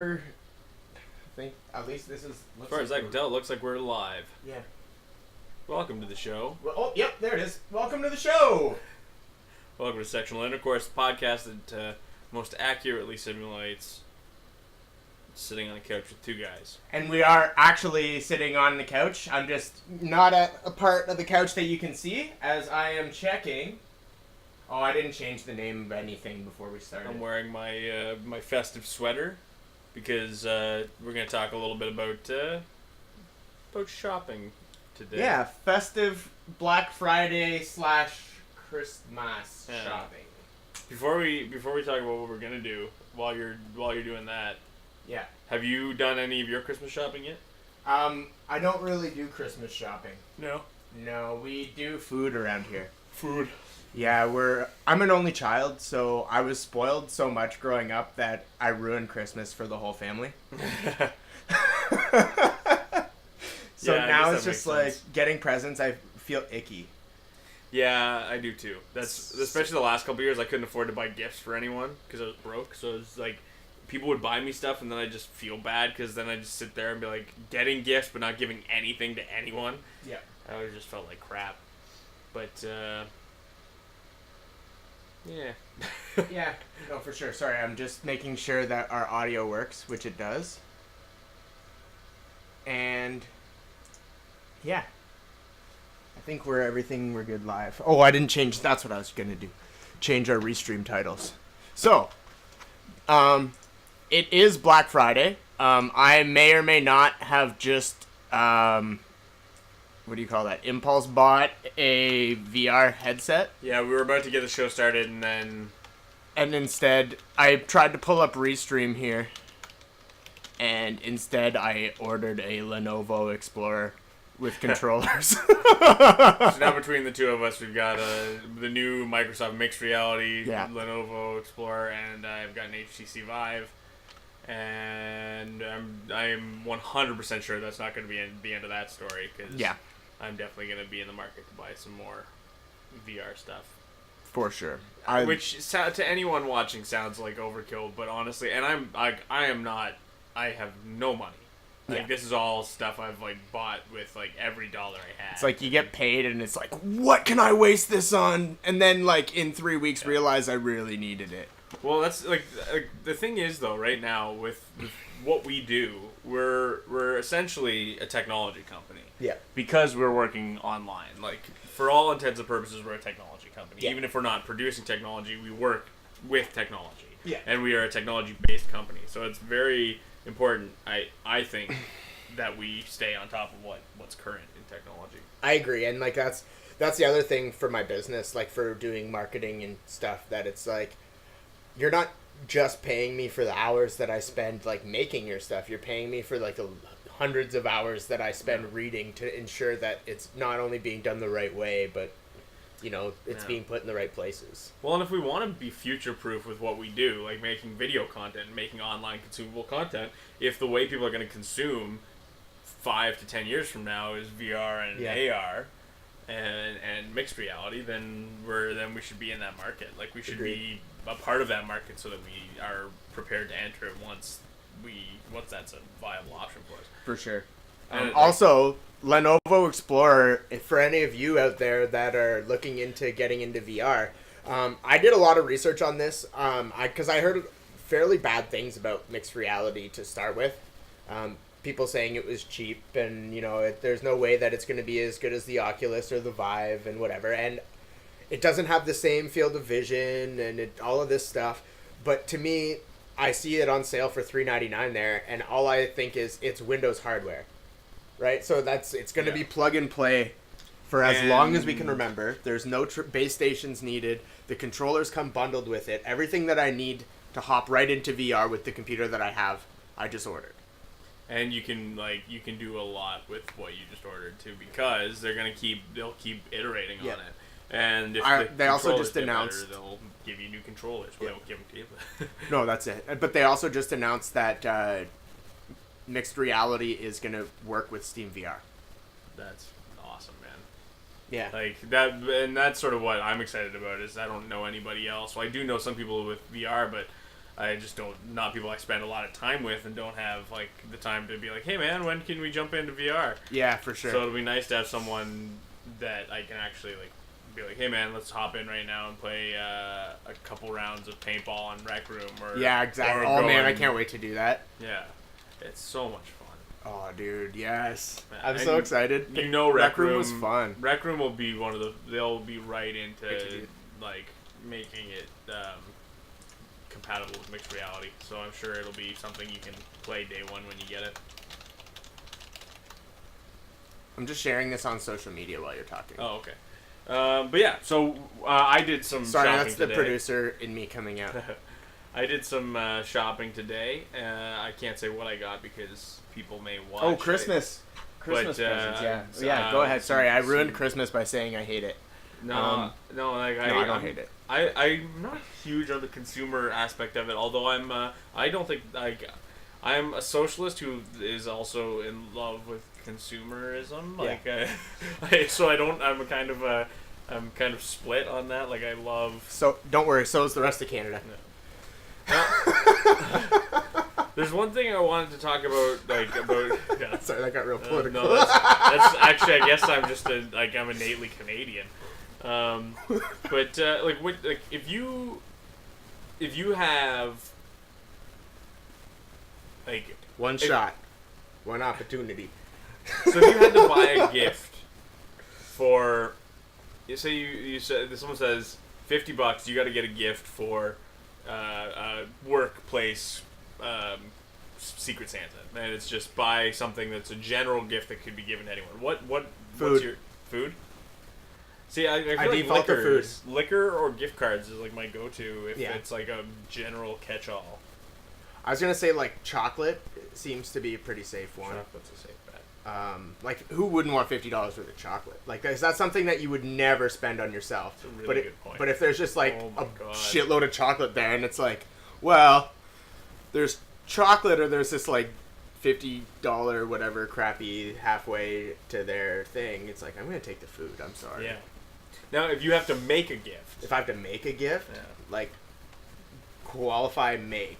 I think at least this is. As far as I can tell, it looks like we're live. Yeah. Welcome to the show. Well, oh, yep, there it is. Welcome to the show. Welcome to Sectional Intercourse, the podcast that most accurately simulates sitting on a couch with two guys. And we are actually sitting on the couch. I'm just not at a part of the couch that you can see, as I am checking. Oh, I didn't change the name of anything before we started. I'm wearing my my festive sweater because we're going to talk a little bit about shopping today. Yeah, festive Black Friday / Christmas shopping. Before we talk about what we're gonna do while you're doing that, Yeah. have you done any of your Christmas shopping yet? I don't really do Christmas shopping. No. No, we do food around here. Food. Yeah, I'm an only child, so I was spoiled so much growing up that I ruined Christmas for the whole family. So Yeah, now I it's guess just that like makes sense. getting presents, I feel icky. Yeah, I do too. That's especially the last couple of years. I couldn't afford to buy gifts for anyone because I was broke. So it's like people would buy me stuff, and then I just feel bad because then I just sit there and be like getting gifts but not giving anything to anyone. Yeah. I always just felt like crap. But yeah. Yeah, no, for sure. Sorry, I'm just making sure that our audio works, which it does. And yeah. I think we're good live. Oh, I didn't change. That's what I was going to do. Change our restream titles. So, it is Black Friday. I may or may not have just, what do you call that? Impulse bought a VR headset. Yeah, we were about to get the show started, and then And instead, I tried to pull up Restream here. And instead, I ordered a Lenovo Explorer with controllers. so now between the two of us, we've got the new Microsoft Mixed Reality Lenovo Explorer, and I've got an HTC Vive. And I'm 100% sure that's not going to be the end of that story, because I'm definitely going to be in the market to buy some more VR stuff. For sure. Which to anyone watching sounds like overkill, but honestly, and I have no money. Like, this is all stuff I've bought with every dollar I had. It's like you get paid and it's like, what can I waste this on? And then in 3 weeks realize I really needed it. Well, that's the thing is though, right now with what we do, we're essentially a technology company. Yeah. Because we're working online. For all intents and purposes, we're a technology company. Yeah. Even if we're not producing technology, we work with technology. Yeah. And we are a technology-based company. So it's very important, I think, that we stay on top of what's current in technology. I agree, and that's the other thing for my business, for doing marketing and stuff, that it's you're not just paying me for the hours that I spend making your stuff. You're paying me for the hundreds of hours that I spend reading to ensure that it's not only being done the right way, but it's being put in the right places. Well, and if we want to be future-proof with what we do, like making video content, making online consumable content, if the way people are going to consume 5 to 10 years from now is VR and AR and mixed reality, then we should be in that market. We should be a part of that market so that we are prepared to enter it once that's a viable option for us. For sure. Also, Lenovo Explorer, for any of you out there that are looking into getting into VR, I did a lot of research on this because I heard fairly bad things about mixed reality to start with. People saying it was cheap and, there's no way that it's going to be as good as the Oculus or the Vive and whatever. And it doesn't have the same field of vision and all of this stuff. But to me, I see it on sale for $399 there, and all I think is it's Windows hardware. Right, so it's going to be plug and play for as long as we can remember. There's no base stations needed. The controllers come bundled with it. Everything that I need to hop right into VR with the computer that I have, I just ordered. And you can do a lot with what you just ordered too, because they'll keep iterating on it. And if they also just announced better, they'll give you new controllers. Well, they won't give them to you. No, that's it. But they also just announced that mixed reality is going to work with Steam VR. That's awesome, man. Yeah. That, and that's sort of what I'm excited about. Is I don't know anybody else. Well, I do know some people with VR, but I just don't, not people I spend a lot of time with and don't have, like, the time to be like, hey, man, when can we jump into VR? Yeah, for sure. So it'll be nice to have someone that I can actually, like, be like, hey, man, let's hop in right now and play a couple rounds of paintball on Rec Room. Yeah, exactly. Oh, man, I can't wait to do that. Yeah. It's so much fun. Oh, dude, yes. Man, I'm so excited. You know, Rec Room was fun. Rec Room will be one of the, they'll be right into, like, making it compatible with mixed reality. So I'm sure it'll be something you can play day one when you get it. I'm just sharing this on social media while you're talking. Oh, okay. But yeah, so I did some shopping today. Sorry, that's the producer in me coming out. I did some shopping today. I can't say what I got because people may watch. Oh, Christmas. Christmas presents, yeah. Yeah, go ahead. Sorry, I ruined Christmas by saying I hate it. No, I don't hate it. I'm not huge on the consumer aspect of it, although I don't think, I'm a socialist who is also in love with consumerism. Like, so I don't, I'm kind of split on that. Like, I love. So, don't worry, so is the rest of Canada. No. There's one thing I wanted to talk about, yeah. Sorry, that got real political. No, that's actually, I guess I'm just I'm innately Canadian. But if you have one shot, one opportunity. So if you had to buy a gift for, say you said someone says $50, you got to get a gift for workplace Secret Santa, and it's just buy something that's a general gift that could be given to anyone. What's your food? See, I feel like liquor or gift cards is like my go-to if it's like a general catch-all. I was gonna say like chocolate seems to be a pretty safe one. Chocolate's a safe bet. Like who wouldn't want $50 worth of chocolate? Like is that something that you would never spend on yourself? That's a really good point. But if there's just like shitload of chocolate there, and it's like, well, there's chocolate or there's this like $50 whatever crappy halfway to their thing. It's like I'm gonna take the food. I'm sorry. Yeah. Now, if you have to make a gift. If I have to make a gift, like qualify make.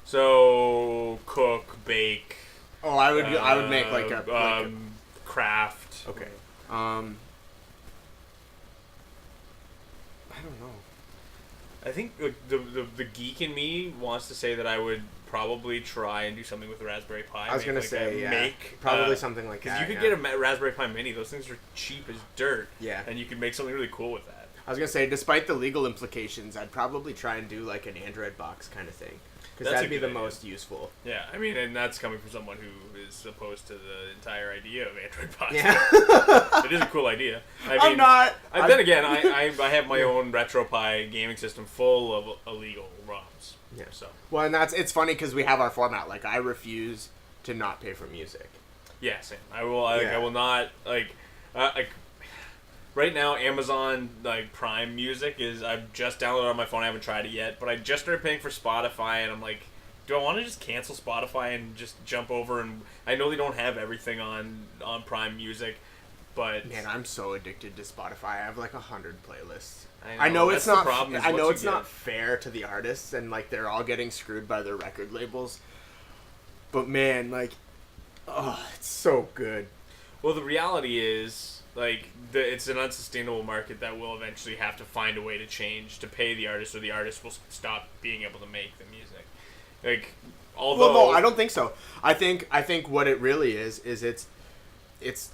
So cook, bake. Oh, I would make like a craft. Okay. I don't know. I think the geek in me wants to say that I would probably try and do something with the Raspberry Pi. I was gonna say probably something like that. Because you could get a Raspberry Pi Mini. Those things are cheap as dirt. Yeah. And you could make something really cool with that. I was gonna say, despite the legal implications, I'd probably try and do like an Android box kind of thing. Because that'd be the most useful. Yeah, I mean, and that's coming from someone who is opposed to the entire idea of Android Box. Yeah. It is a cool idea. I'm not. Then again, I have my own RetroPie gaming system full of illegal ROMs. Yeah. So. Well, and it's funny because we have our format. Like, I refuse to not pay for music. Yeah, same. I will not right now, Amazon Prime Music is. I've just downloaded it on my phone. I haven't tried it yet, but I just started paying for Spotify, and I'm like, do I want to just cancel Spotify and just jump over? And I know they don't have everything on Prime Music, but man, I'm so addicted to Spotify. I have like 100 playlists. I know it's not. I know it's not fair to the artists, and like they're all getting screwed by their record labels. But man, it's so good. Well, the reality is. It's an unsustainable market that will eventually have to find a way to change to pay the artist, or the artist will stop being able to make the music. Although, well, no, I don't think so. I think what it really is it's. If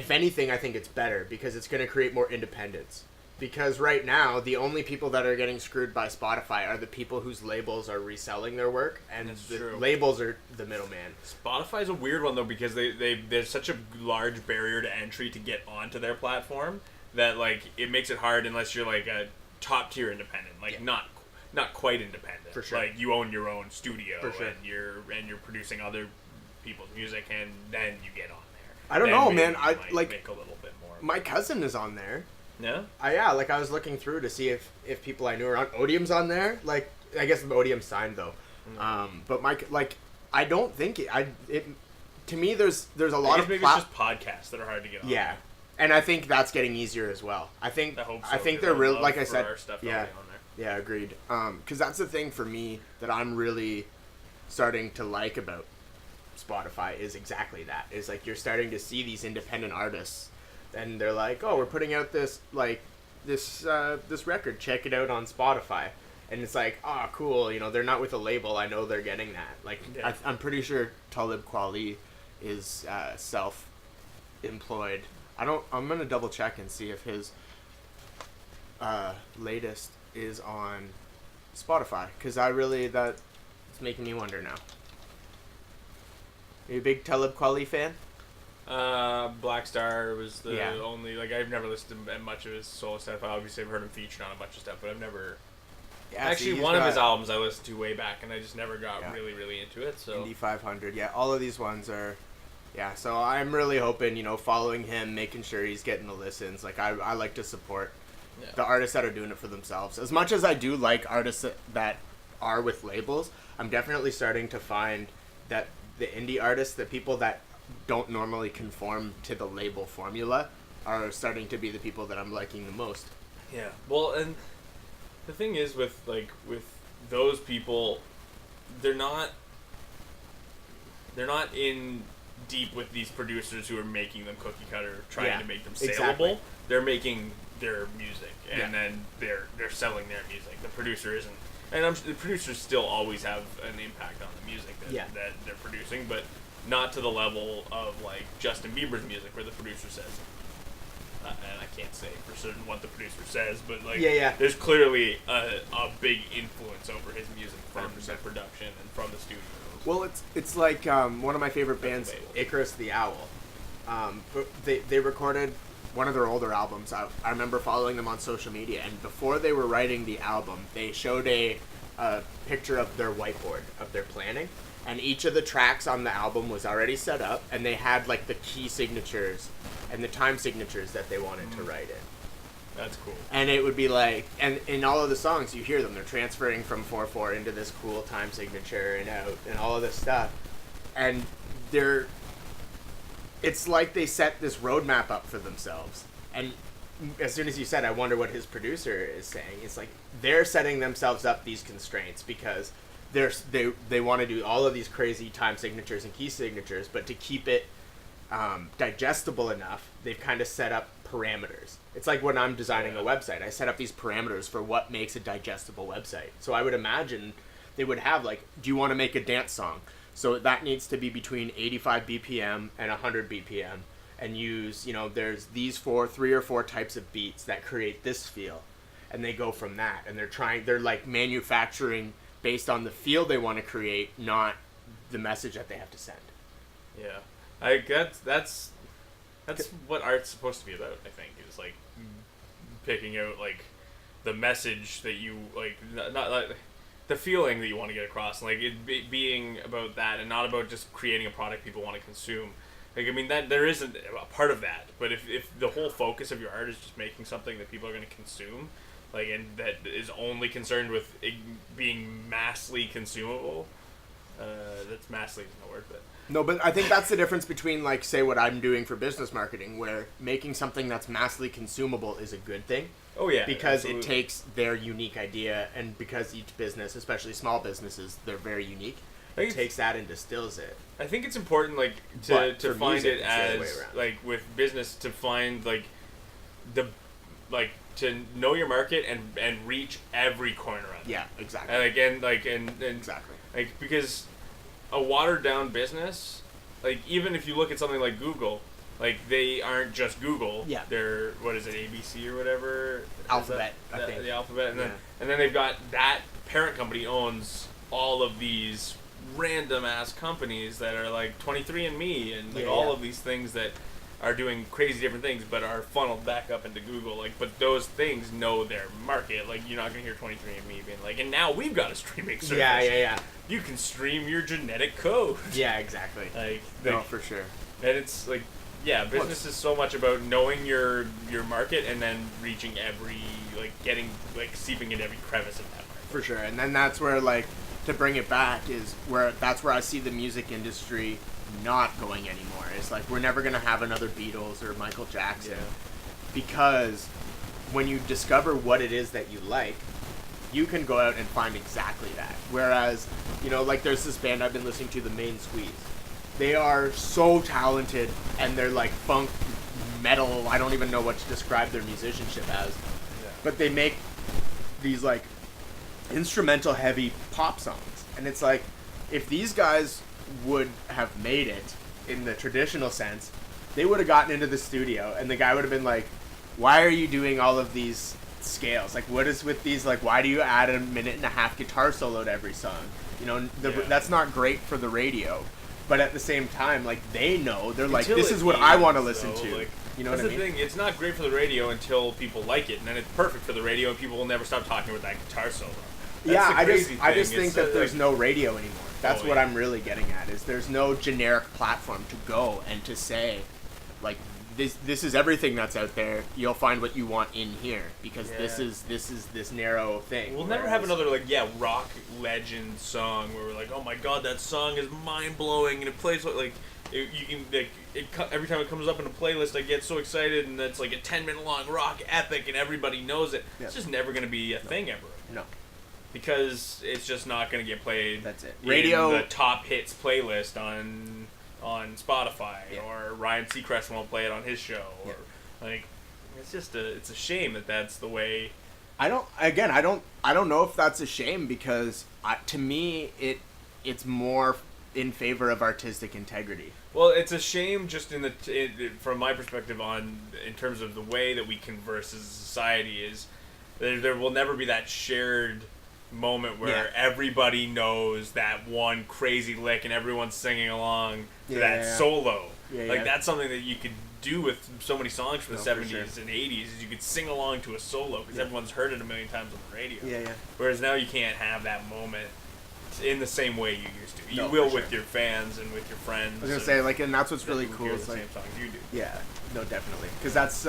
anything, I think it's better because it's going to create more independence. Because right now, the only people that are getting screwed by Spotify are the people whose labels are reselling their work, and labels are the middleman. Spotify's a weird one, though, because there's such a large barrier to entry to get onto their platform that, it makes it hard unless you're, a top-tier independent. Not quite independent. For sure. You own your own studio, for sure. and you're producing other people's music, and then you get on there. I don't know, man. I make a little bit more. My cousin is on there. Yeah? I was looking through to see if people I knew are on. Odium's on there. I guess Odium's signed, though. Mm-hmm. But I don't think it to me, there's a lot of... maybe it's just podcasts that are hard to get on. Yeah. And I think that's getting easier as well. I think I hope so, I think they're real, like I said... Our stuff yeah. on Yeah, agreed. Because that's the thing for me that I'm really starting to like about Spotify is exactly that. Is like you're starting to see these independent artists, and they're like, "Oh, we're putting out this this record. Check it out on Spotify." And it's like, "Oh, cool. You know, they're not with a label. I know they're getting that." Like, yeah. I'm pretty sure Talib Kweli is self-employed. I'm gonna double check and see if his latest is on Spotify, because it's making me wonder now. Are you a big Talib Kweli fan? Black Star was the only, like, I've never listened to much of his solo stuff. Obviously I've heard him featured on a bunch of stuff, but I've never actually one of his albums I listened to way back, and I just never got really into it. So Indie 500, all of these ones are so I'm really hoping, you know, following him, making sure he's getting the listens. Like, I like to support the artists that are doing it for themselves. As much as I do like artists that are with labels, I'm definitely starting to find that the indie artists, the people that don't normally conform to the label formula, are starting to be the people that I'm liking the most. Yeah. Well, and the thing is with those people, they're not in deep with these producers who are making them cookie cutter, trying to make them saleable. Exactly. They're making their music, and then they're selling their music. The producer isn't, and the producers still always have an impact on the music that they're producing, but not to the level of like Justin Bieber's music, where the producer says, and I can't say for certain what the producer says, but like there's clearly a big influence over his music from the production and from the studio. Well, it's like one of my favorite bands, Icarus the Owl. They recorded one of their older albums. I remember following them on social media, and before they were writing the album, they showed a picture of their whiteboard of their planning, and each of the tracks on the album was already set up, and they had like the key signatures and the time signatures that they wanted to write in. That's cool. And it would be like, and in all of the songs you hear them, they're transferring from 4/4 into this cool time signature and out and all of this stuff, and it's like they set this roadmap up for themselves. And as soon as you said, I wonder what his producer is saying, it's like they're setting themselves up these constraints because they want to do all of these crazy time signatures and key signatures, but to keep it digestible enough, they've kind of set up parameters. It's like when I'm designing a website, I set up these parameters for what makes a digestible website. So I would imagine they would have, like, do you want to make a dance song? So that needs to be between 85 BPM and 100 BPM, and use, you know, there's these 3 or 4 types of beats that create this feel, and they go from that, and they're like manufacturing based on the feel they want to create, not the message that they have to send. Yeah, I guess that's what art's supposed to be about. I think is like picking out like the message that you like, not like the feeling that you want to get across, and like it being about that, and not about just creating a product people want to consume. Like, I mean, that there isn't a part of that, but if the whole focus of your art is just making something that people are going to consume, like, and that is only concerned with it being massively consumable, that's massively isn't a word, but... No, but I think that's the difference between, like, say, what I'm doing for business marketing, where making something that's massively consumable is a good thing. Oh, yeah. Because absolutely. It takes their unique idea, and because each business, especially small businesses, they're very unique, it takes that and distills it. I think it's important, like, to find it as, like, with business, to find, like, to know your market and reach every corner of it. Yeah, exactly. And again, like, and exactly. Like, because a watered down business, like, even if you look at something like Google, like, they aren't just Google. Yeah. They're, what is it, ABC or whatever? Alphabet, I think. The Alphabet. And then they've got that parent company owns all of these random ass companies that are like 23andMe and like all of these things that are doing crazy different things, but are funneled back up into Google. Like, but those things know their market. Like, you're not gonna hear 23andMe being like, and now we've got a streaming service. Yeah. You can stream your genetic code. Yeah, exactly. Like, no, for sure. And it's like, yeah, business is so much about knowing your market and then reaching every, like, getting, like, seeping in every crevice of that market. For sure. And then that's where, like, to bring it back is that's where I see the music industry not going anymore. It's like, we're never going to have another Beatles or Michael Jackson, because when you discover what it is that you like, you can go out and find exactly that. Whereas, like there's this band I've been listening to, the Main Squeeze. They are so talented, and they're like funk, metal. I don't even know what to describe their musicianship as. Yeah. But they make these like instrumental heavy pop songs. And it's like, if these guys would have made it in the traditional sense, they would have gotten into the studio and the guy would have been like, why are you doing all of these scales? Like, what is with these, like, why do you add a 1.5-minute guitar solo to every song? That's not great for the radio. But at the same time, like, they know, they're like, this is what I want to listen to. Like, you know what I mean? That's the thing, it's not great for the radio until people like it, and then it's perfect for the radio, and people will never stop talking about that guitar solo. That's I just think that there's no radio anymore. That's what I'm really getting at, is there's no generic platform to go and to say, like, this is everything that's out there. You'll find what you want in here, because this is this narrow thing. We'll never have another rock legend song where we're like, oh my god, that song is mind blowing, and it plays like every time it comes up in a playlist, I get so excited, and it's like a 10-minute long rock epic, and everybody knows it. Yeah. It's just never gonna be a thing ever. No. Because it's just not gonna get played. That's it. Radio, the top hits playlist on Spotify, or Ryan Seacrest won't play it on his show, or like, it's just it's a shame that's the way. I don't know if that's a shame, because to me it's more in favor of artistic integrity. Well, it's a shame just from my perspective in terms of the way that we converse as a society is there will never be that shared moment where everybody knows that one crazy lick and everyone's singing along to that solo. That's something that you could do with so many songs from the 70s and 80s, is you could sing along to a solo because everyone's heard it a million times on the radio. Whereas now you can't have that moment in the same way you used to. You will with your fans and with your friends. I was gonna say, like, and that's what's really cool. It's the same songs you do. Yeah, no, definitely. Because that's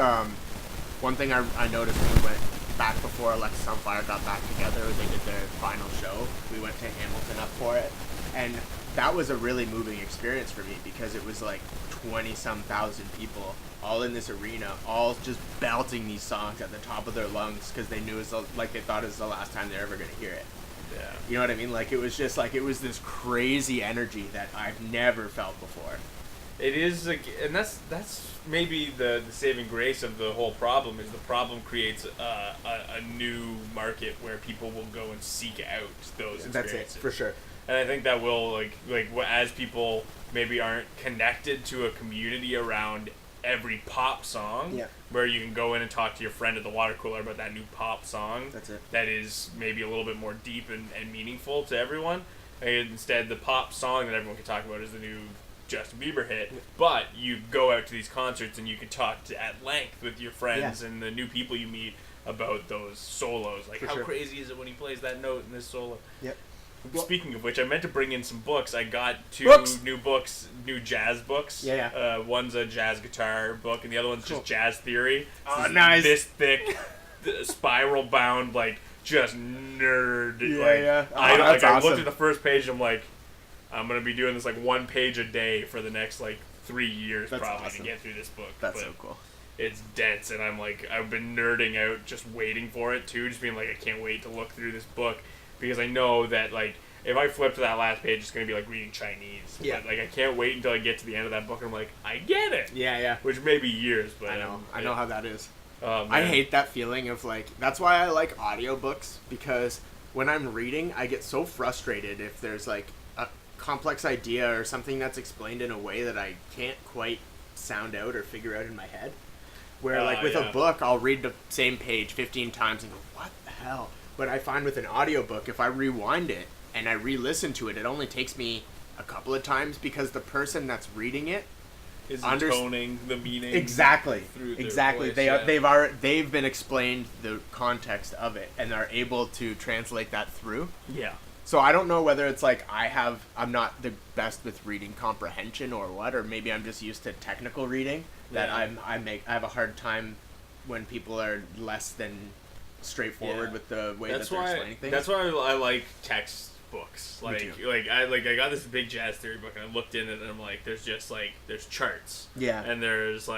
one thing I noticed when we went back before Alexis on Fire got back together. They did their final show. We went to Hamilton up for it, and that was a really moving experience for me, because it was like 20-some thousand people all in this arena, all just belting these songs at the top of their lungs because they knew they thought it was the last time they're ever gonna hear it. Yeah. You know what I mean? Like, it was just like, it was this crazy energy that I've never felt before. It is, and that's maybe the saving grace of the whole problem, is the problem creates a new market where people will go and seek out those experiences. That's it, for sure. And I think that will, as people maybe aren't connected to a community around every pop song, where you can go in and talk to your friend at the water cooler about that new pop song. That's it. That is maybe a little bit more deep and meaningful to everyone. And instead, the pop song that everyone can talk about is the new Justin Bieber hit. But you go out to these concerts and you can talk at length with your friends and the new people you meet about those solos. Like, how crazy is it when he plays that note in this solo? Yep. Speaking of which, I meant to bring in some books. I got two new jazz books. One's a jazz guitar book, and the other one's just jazz theory. Oh, nice. This thick, spiral bound, just nerd. I looked at the first page, and I'm like, I'm gonna be doing this one page a day for the next 3 years probably to get through this book. That's so cool. It's dense, and I've been nerding out, just waiting for it too, just being like, I can't wait to look through this book. Because I know that, if I flip to that last page, it's going to be like reading Chinese. Yeah. But, I can't wait until I get to the end of that book, and I'm like, I get it! Yeah. Which may be years, but... I know how that is. Oh, I hate that feeling of, that's why I like audiobooks, because when I'm reading, I get so frustrated if there's, a complex idea or something that's explained in a way that I can't quite sound out or figure out in my head. Where, with a book, I'll read the same page 15 times and go, what the hell? But I find with an audiobook, if I rewind it and I re-listen to it, it only takes me a couple of times, because the person that's reading it is intoning the meaning. Exactly. Voice, they've been explained the context of it and are able to translate that through. Yeah. So I don't know whether it's I'm not the best with reading comprehension or what, or maybe I'm just used to technical reading that I have a hard time when people are less than straightforward with the way that they're explaining things. That's why I like textbooks. I got this big jazz theory book, and I looked in it, and I'm like, there's just there's charts. Yeah. And there's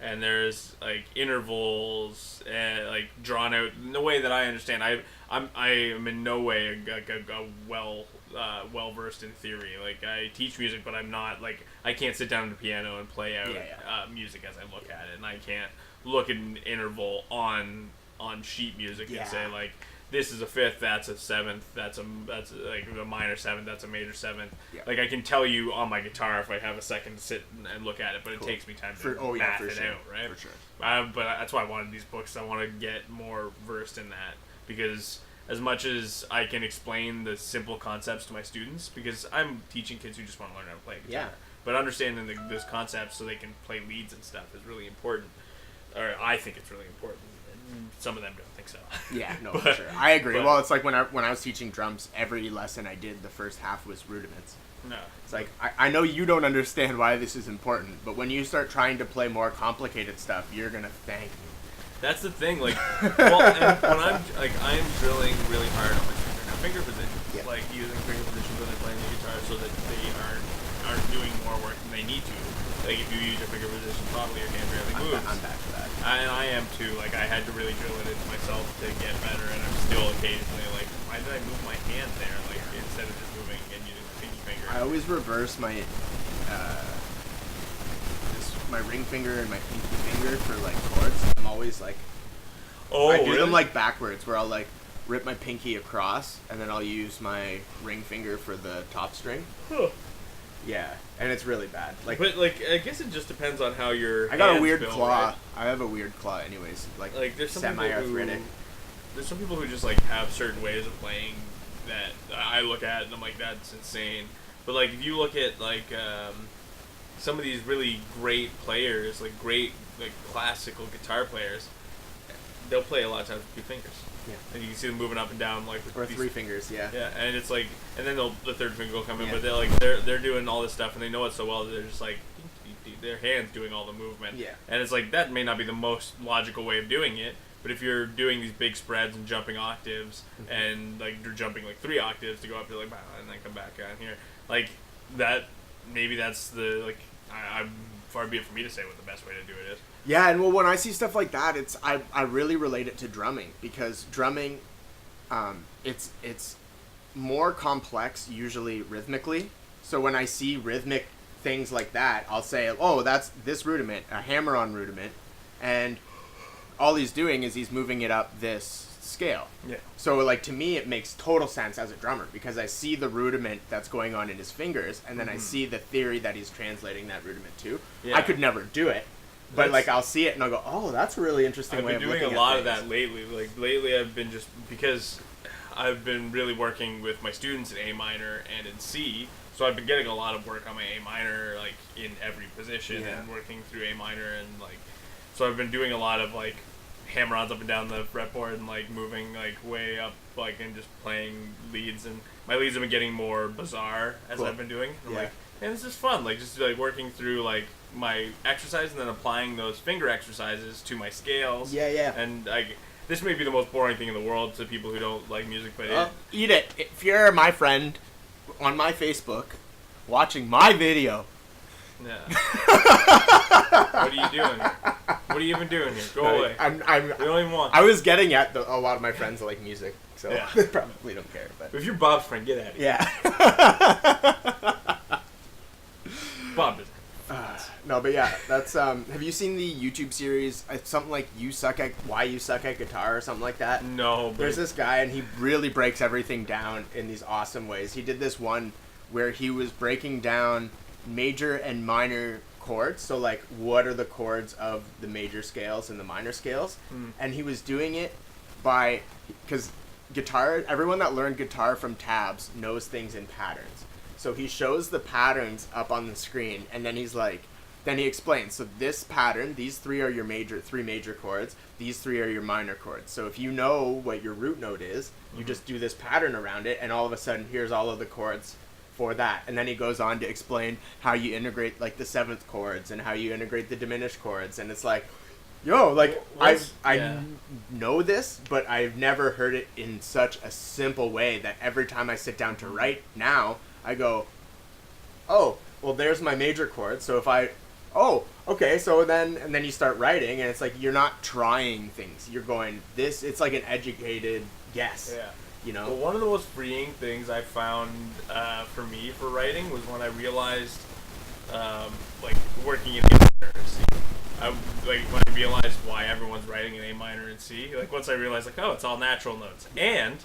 and there's like intervals and like drawn out in the way that I understand. I am in no way a well versed in theory. Like I teach music, but I'm not like I can't sit down at the piano and play out music as I look at it, and I can't look at an interval on sheet music and say like, this is a fifth, that's a seventh, that's like a minor seventh, that's a major seventh. Yeah. Like I can tell you on my guitar if I have a second to sit and look at it, but it takes me time to math it out, right? For sure. But that's why I wanted these books. I want to get more versed in that, because as much as I can explain the simple concepts to my students, because I'm teaching kids who just want to learn how to play guitar. Yeah. But understanding those concepts so they can play leads and stuff is really important. Or I think it's really important. Some of them don't think so. Yeah, no, for sure. I agree. Well, it's like when I was teaching drums, every lesson I did, the first half was rudiments. No. It's like, I know you don't understand why this is important, but when you start trying to play more complicated stuff, you're going to thank me. That's the thing, like, well, and when I'm drilling really hard on my finger positions, like using finger positions when they're playing the guitar so that they aren't doing more work than they need to. Like, if you use your finger position properly, your hand barely moves. I'm back to that. And I am too. Like, I had to really drill it into myself to get better, and I'm still occasionally like, why did I move my hand there? Like, instead of just moving and using my pinky finger. I always reverse my my ring finger and my pinky finger for like chords. I'm always like, I do them like backwards, where I'll like rip my pinky across, and then I'll use my ring finger for the top string. Huh. Yeah, and it's really bad. Like, but like, I guess it just depends on how your. I got a weird claw. Right? I have a weird claw, anyways. Like there's some semi-arthritic. There's some people who just like have certain ways of playing that I look at and I'm like, that's insane. But like, if you look at like some of these really great players, like great like classical guitar players, they'll play a lot of times with 2 fingers. Yeah. And you can see them moving up and down like with or 3 fingers, yeah. Yeah, and it's like, and then the third finger will come in, but they're doing all this stuff and they know it so well that they're just like their hands doing all the movement. Yeah. And it's like that may not be the most logical way of doing it, but if you're doing these big spreads and jumping octaves and like you're jumping like 3 octaves to go up to like and then come back down here, like that, maybe that's the like I'm far be it for me to say what the best way to do it is. Yeah, and well, when I see stuff like that, it's I really relate it to drumming, because drumming, it's more complex usually rhythmically. So when I see rhythmic things like that, I'll say, oh, that's this rudiment, a hammer-on rudiment, and all he's doing is he's moving it up this scale. Yeah. So like to me, it makes total sense as a drummer, because I see the rudiment that's going on in his fingers, and then I see the theory that he's translating that rudiment to. Yeah. I could never do it. But like I'll see it and I'll go, oh, that's a really interesting way of looking at things. I've been doing a lot of that lately. Like lately, I've been because I've been really working with my students in A minor and in C. So I've been getting a lot of work on my A minor, like in every position, and working through A minor, and like, so I've been doing a lot of like hammer-ons up and down the fretboard and like moving like way up, like, and just playing leads. And my leads have been getting more bizarre as I've been doing. I'm like, and this is fun, like just like working through like my exercise and then applying those finger exercises to my scales. Yeah, yeah. And this may be the most boring thing in the world to people who don't like music, but eat it. If you're my friend on my Facebook watching my video. Yeah. What are you doing here? What are you even doing here? Go away. We don't even want. I was getting at a lot of my friends like music, so they probably don't care. But if you're Bob's friend, get out of here. Yeah. Bob doesn't. No, but yeah, that's have you seen the YouTube series? It's something like Why You Suck at Guitar or something like that? No. But there's this guy and he really breaks everything down in these awesome ways. He did this one where he was breaking down major and minor chords. So like, what are the chords of the major scales and the minor scales? And he was doing it because guitar. Everyone that learned guitar from tabs knows things in patterns. So he shows the patterns up on the screen, and then then he explains. So this pattern, these 3 are your three major chords. These 3 are your minor chords. So if you know what your root note is, you just do this pattern around it, and all of a sudden, here's all of the chords for that. And then he goes on to explain how you integrate like the 7th chords and how you integrate the diminished chords. And it's like, yo, like I know this, but I've never heard it in such a simple way that every time I sit down to write now, I go, oh, well, there's my major chord. So if okay, so then you start writing, and it's like you're not trying things. You're going this. It's like an educated guess. Yeah. You know. Well, one of the most freeing things I found for me for writing was when I realized, like working in literacy. Like when I realized why everyone's writing in A minor and C. Like once I realized, like, oh, it's all natural notes, and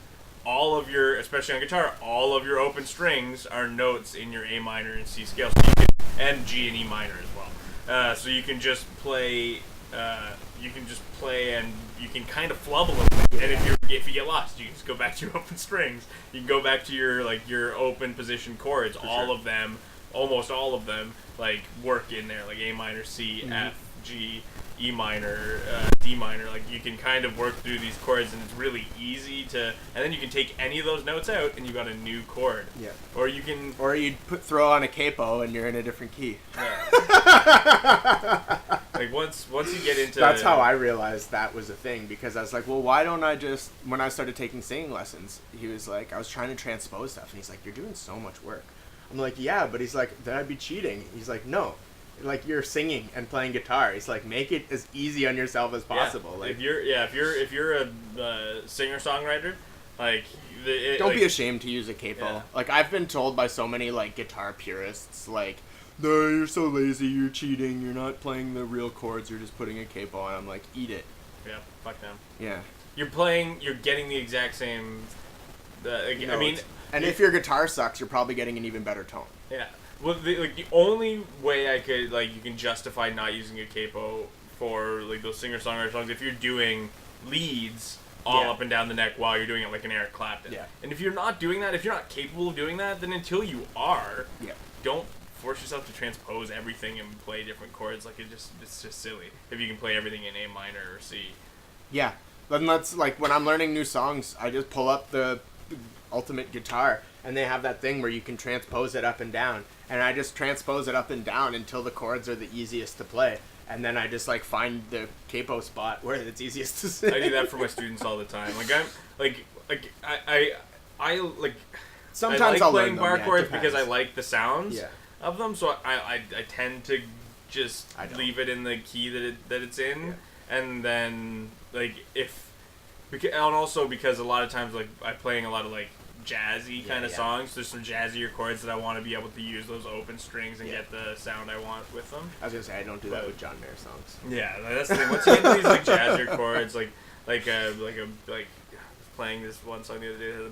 all of your, especially on guitar, all of your open strings are notes in your A minor and C scale, so you can, and G and E minor as well. So you can just play. And you can kind of flub a little bit. And if you get lost, you can just go back to your open strings. You can go back to your open position chords. For all of them, almost all of them, like work in there, like A minor, C, F, G, E minor, D minor. Like you can kind of work through these chords, and it's really easy to. And then you can take any of those notes out, and you got a new chord. Yeah. Or you can. Or you throw on a capo, and you're in a different key. Yeah. Like once you get into. That's how I realized that was a thing, because I was like, well, why don't I just, when I started taking singing lessons, he was like, I was trying to transpose stuff, and he's like, you're doing so much work. I'm like, yeah, but he's like, then I'd be cheating. He's like, no, like you're singing and playing guitar. He's like, make it as easy on yourself as possible. Yeah. Like if you're a singer songwriter, like don't be ashamed to use a capo. Yeah. Like I've been told by so many like guitar purists, like, no, you're so lazy, you're cheating, you're not playing the real chords, you're just putting a capo on. I'm like, eat it. Yeah, fuck them. Yeah. You're getting the exact same. I mean, and if your guitar sucks, you're probably getting an even better tone. Yeah. Well, the only way I could, like, you can justify not using a capo for like those singer-songwriter songs if you're doing leads all up and down the neck while you're doing it like an Eric Clapton. Yeah. And if you're not doing that, if you're not capable of doing that, then until you are, don't force yourself to transpose everything and play different chords. Like it's just silly. If you can play everything in A minor or C. Yeah. Then that's like when I'm learning new songs, I just pull up the Ultimate Guitar, and they have that thing where you can transpose it up and down, and I just transpose it up and down until the chords are the easiest to play, and then I just like find the capo spot where it's easiest to sing. I do that for my students all the time. Like I like sometimes I like I'll playing learn bar them, chords because I like the sounds Yeah. of them, so I tend to just leave it in the key that it's in, and then like and also because a lot of times like I'm playing a lot of like jazzy kind of songs. There's some jazzier chords that I want to be able to use those open strings and get the sound I want with them. I was gonna say I don't do that with John Mayer songs. Yeah, that's the thing. Once you get into these like jazzier chords, like playing this one song the other day that had a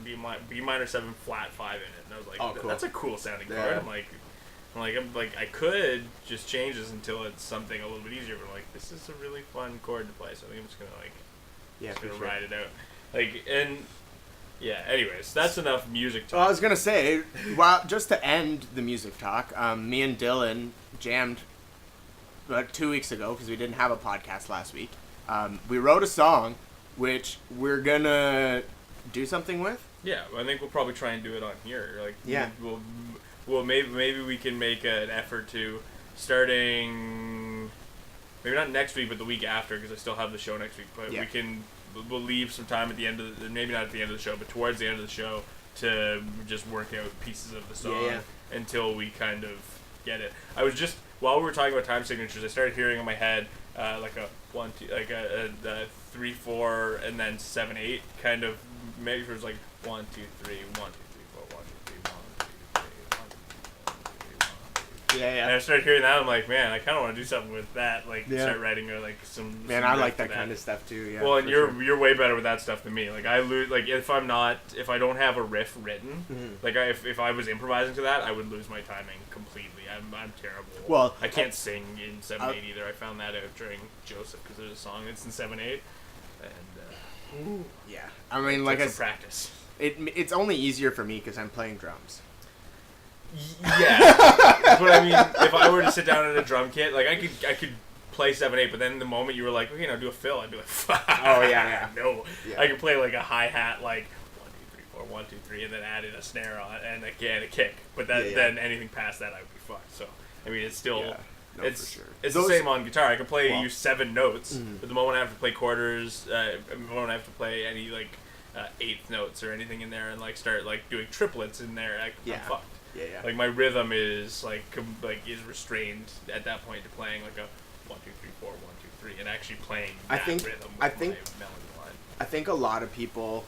B minor 7 flat 5 in it, and I was like, oh, cool. That's a cool sounding chord. I'm like I could just change this until it's something a little bit easier, but like this is a really fun chord to play, so I think I'm just gonna ride it out. Like and. Yeah, anyways, that's enough music talk. Well, I was going to say, well, just to end the music talk, me and Dylan jammed 2 weeks ago because we didn't have a podcast last week. We wrote a song, which we're going to do something with. Yeah, I think we'll probably try and do it on here. Like, we'll maybe we can make an effort to starting, maybe not next week, but the week after, because I still have the show next week, but we'll leave some time at the end of maybe not at the end of the show, but towards the end of the show to just work out pieces of the song until we kind of get it. I was just, while we were talking about time signatures, I started hearing in my head like a 1 2 like a 3 4 and then 7 8 kind of measures, like 1 2 3 1 2 3 4 1 2 3 1 2 3 1 2 3 1 2 3 1 2 3 1 2 3 1. And I started hearing that. I'm like, man, I kind of want to do something with that. Like, start writing or like some. Man, I like that kind of stuff too. Yeah. Well, and you're way better with that stuff than me. Like I lose. Like if I don't have a riff written, like if I was improvising to that, I would lose my timing completely. I'm terrible. Well, I can't sing in 7/8 either. I found that out during Joseph because there's a song that's in 7/8, and I mean, like some practice. It's only easier for me because I'm playing drums. Yeah, but I mean, if I were to sit down at a drum kit, like I could play 7/8, but then the moment you were like, okay, now do a fill, I'd be like, no, I could play like a hi hat, like 1 2 3 4 1 2 3, and then add in a snare on and again a kick, but then anything past that, I would be fucked. So I mean, it's still. No, it's for sure. It's the same on guitar. I can play use 7 notes, but the moment I have to play quarters, the moment I have to play any like eighth notes or anything in there, and like start like doing triplets in there, I'm fucked. Yeah. Like my rhythm is is restrained at that point to playing like a 1 2 3 4 1 2 3 and actually playing that rhythm with my melody line. I think a lot of people,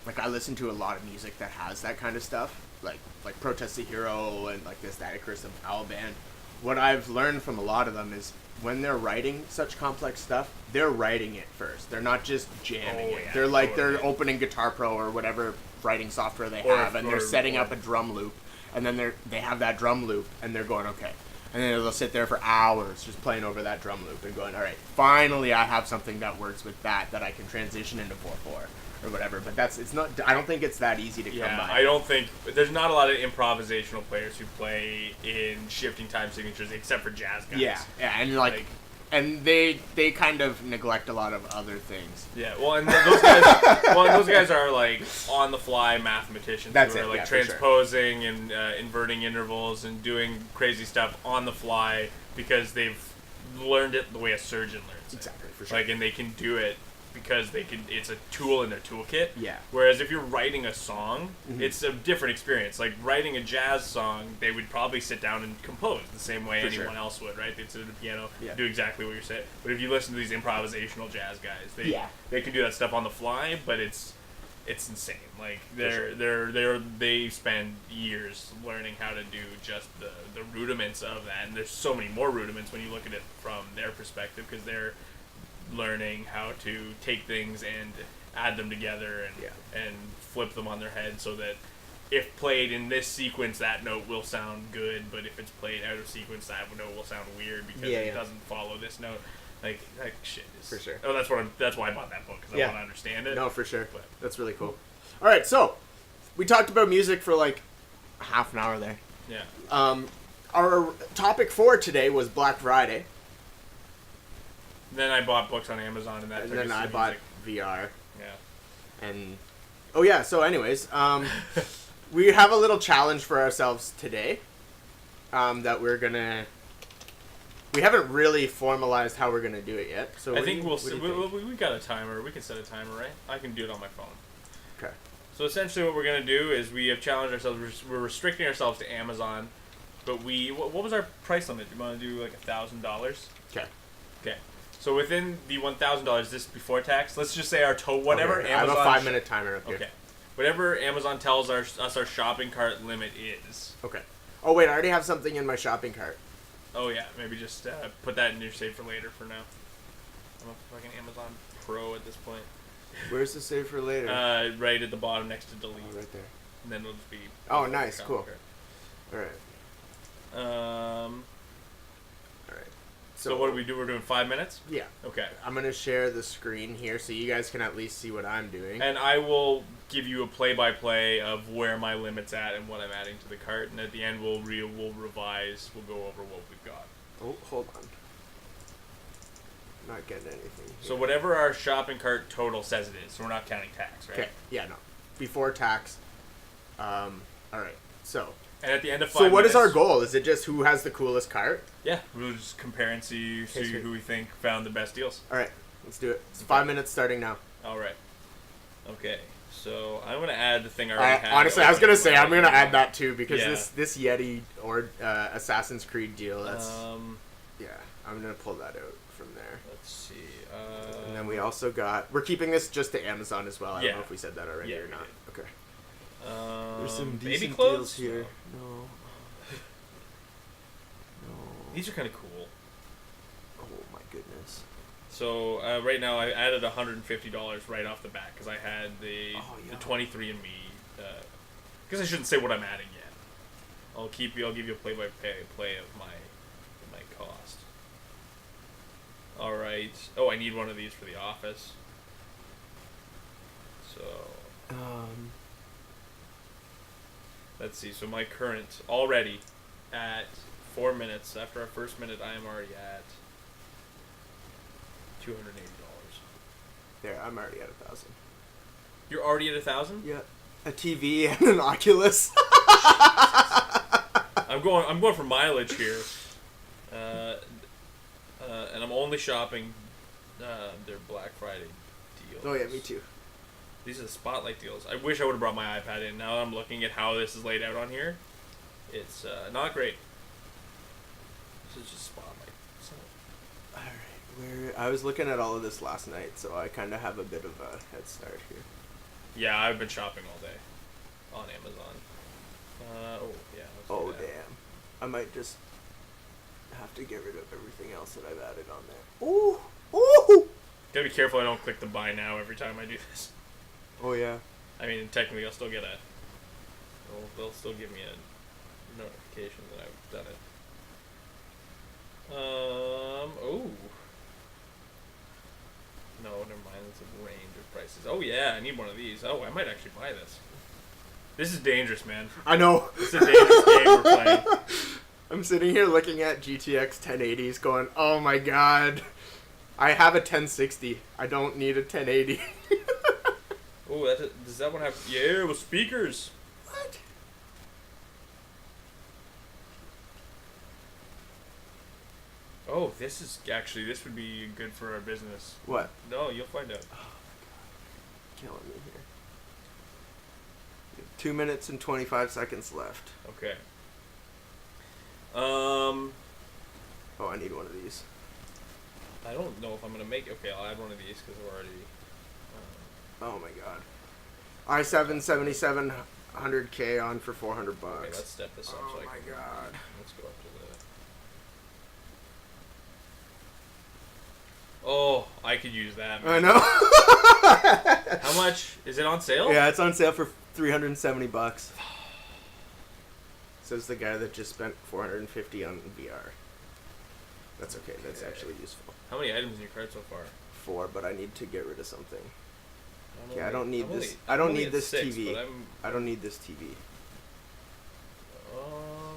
like I listen to a lot of music that has that kind of stuff, like Protest the Hero and like the Static Crystal Owl Band. What I've learned from a lot of them is when they're writing such complex stuff, they're writing it first. They're not just jamming it. They're they're opening Guitar Pro or whatever writing software they have, and they're setting up a drum loop, and then they have that drum loop, and they're going, okay. And then they'll sit there for hours just playing over that drum loop and going, all right, finally I have something that works with that I can transition into 4/4 or whatever. But it's not. I don't think it's that easy to come by. I don't think there's not a lot of improvisational players who play in shifting time signatures except for jazz guys. Yeah, and and they kind of neglect a lot of other things. Yeah, and those guys are like on the fly mathematicians. That's who are like transposing and inverting intervals and doing crazy stuff on the fly because they've learned it the way a surgeon learns it. Exactly, for sure. And they can do it because it's a tool in their toolkit. Yeah. Whereas if you're writing a song, it's a different experience. Like writing a jazz song, they would probably sit down and compose the same way anyone else would, right? They'd sit at the piano, do exactly what you're saying. But if you listen to these improvisational jazz guys, they can do that stuff on the fly, but it's insane. Like they spend years learning how to do just the rudiments of that, and there's so many more rudiments when you look at it from their perspective because they're learning how to take things and add them together and flip them on their head so that if played in this sequence that note will sound good, but if it's played out of sequence that note will sound weird because it doesn't follow this note. Like that shit is for sure. Oh, that's why I bought that book because I want to understand it. No, for sure. But that's really cool. All right, so we talked about music for like half an hour there. Yeah. Our topic for today was Black Friday. Then I bought books on Amazon and then I bought VR. Yeah. And so anyways, we have a little challenge for ourselves today. That we haven't really formalized how we're gonna do it yet. So I think we'll see. We got a timer. We can set a timer, right? I can do it on my phone. Okay. So essentially, what we're gonna do is we have challenged ourselves. We're restricting ourselves to Amazon, but what was our price limit? Do you want to do like $1,000? Okay. Okay. So within the $1,000, this before tax. Let's just say our whatever okay. Amazon. I have a 5-minute timer up here. Okay. Whatever Amazon tells us our shopping cart limit is. Okay. Oh wait, I already have something in my shopping cart. Oh yeah, maybe just put that in your save for later for now. I'm a fucking Amazon Pro at this point. Where's the save for later? Right at the bottom next to delete. Oh, right there. And then it'll just be. Oh, nice, cool. All right. All right. So what do we do? We're doing 5 minutes? Yeah. Okay. I'm going to share the screen here so you guys can at least see what I'm doing. And I will give you a play-by-play of where my limit's at and what I'm adding to the cart. And at the end, we'll revise. We'll go over what we've got. Oh, hold on. Not getting anything here. So whatever our shopping cart total says it is. So we're not counting tax, right? Okay. Yeah, no. Before tax. All right. So. And at the end of 5 minutes... So what is our goal? Is it just who has the coolest cart? Yeah. We'll just compare and see who we think found the best deals. All right. Let's do it. It's 5 minutes starting now. All right. Okay. So I'm going to add the thing I already had. Honestly, I was going to say I'm going to add that too because this Yeti or Assassin's Creed deal, that's... yeah. I'm going to pull that out from there. Let's see. And then we also got... We're keeping this just to Amazon as well. I don't know if we said that already or not. Did. Okay. There's some baby decent clothes deals here. No. These are kind of cool. Oh my goodness. So right now I added $150 right off the bat because I had the 23andMe. Because I shouldn't say what I'm adding yet. I'll give you a play-by-play of my cost. All right. Oh, I need one of these for the office. So. Let's see. So my current already at 4 minutes after our first minute, I am already at $280. There, I'm already at 1,000. You're already at 1,000? Yeah. A TV and an Oculus. I'm going for mileage here, and I'm only shopping their Black Friday deals. Oh yeah, me too. These are the spotlight deals. I wish I would have brought my iPad in. Now that I'm looking at how this is laid out on here, It's not great. This is just spotlight. All right, I was looking at all of this last night, so I kind of have a bit of a head start here. Yeah, I've been shopping all day on Amazon. Oh damn! I might just have to get rid of everything else that I've added on there. Ooh, ooh! Gotta be careful I don't click the buy now every time I do this. Oh yeah. I mean, technically, I'll still get a. They'll still give me a notification that I've done it. Oh. No, never mind. It's a range of prices. Oh yeah, I need one of these. Oh, I might actually buy this. This is dangerous, man. I know. It's a dangerous game we're playing. I'm sitting here looking at GTX 1080s going, oh my god. I have a 1060. I don't need a 1080. Oh, does that one have... Yeah, with speakers. What? Oh, this is... Actually, this would be good for our business. What? No, you'll find out. Oh my god. Killing me here. 2 minutes and 25 seconds left. Okay. Oh, I need one of these. I don't know if I'm gonna make. Okay, I'll add one of these because we're already. Oh my god. i7 7700K on for $400. Okay, let's step this up. Oh my god. Let's go up to the. Oh, I could use that. Man. I know. How much is it on sale? Yeah, it's on sale for $370. Says the guy that just spent $450 on VR. That's okay. That's actually useful. How many items in your cart so far? 4, but I need to get rid of something. I don't need this. I don't need this TV. I don't need this TV.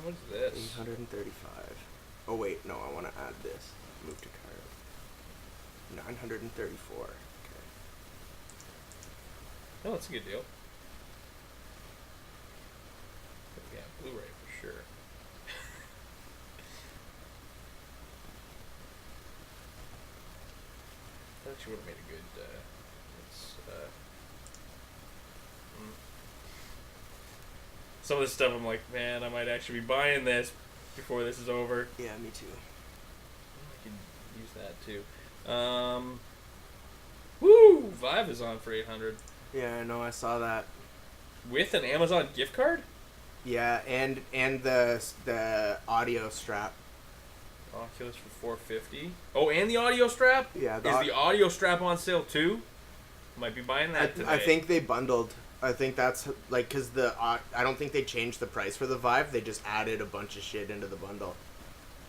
What's this? 835. Oh wait, no. I want to add this. Move to cart. 934. Okay. Oh, that's a good deal. Yeah, Blu-ray for sure. That actually would have made a good. Some of this stuff, I'm like, man, I might actually be buying this before this is over. Yeah, me too. I can use that too. Woo! Vive is on for 800. Yeah, I know. I saw that. With an Amazon gift card? Yeah, and the audio strap. Oculus for 450. Oh, and the audio strap? Yeah. Is the audio strap on sale too? Might be buying that today. I think they bundled. I think that's like because I don't think they changed the price for the Vive. They just added a bunch of shit into the bundle.